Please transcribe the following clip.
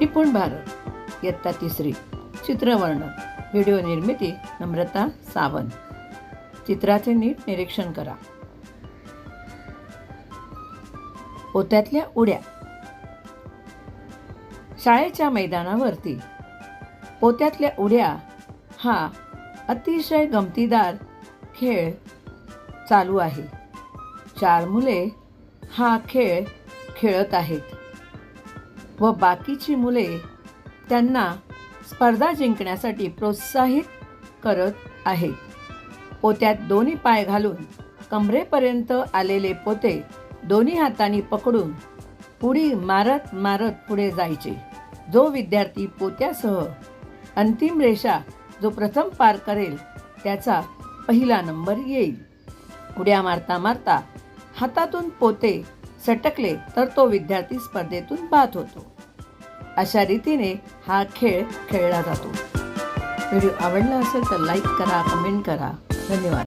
निपुण भारत इयत्ता 3री चित्रवर्णन व्हिडिओ निर्मिती नम्रता सावंत. चित्राचे नीट निरीक्षण करा. पोत्यातल्या उड्या. शाळेच्या मैदानावरती पोत्यातल्या उड्या हा अतिशय गमतीदार खेळ चालू आहे. 4 मुले हा खेळ खेळत आहेत व बाकीची मुले त्यांना स्पर्धा जिंकण्यासाठी प्रोत्साहित करत आहेत. पोत्यात दोन्ही पाय घालून कमरेपर्यंत आलेले पोते दोन्ही हातांनी पकडून उडी मारत मारत पुढे जायचे. जो विद्यार्थी पोत्यासह अंतिम रेषा जो प्रथम पार करेल त्याचा पहिला नंबर येईल. उड्या मारता मारता हातातून पोते सटकले तर तो विद्यार्थी स्पर्धेतून बाद होतो. अशा रीतीने हा खेळ खेळला जातो. व्हिडिओ आवडला असेल तर लाईक करा, कमेंट करा. धन्यवाद.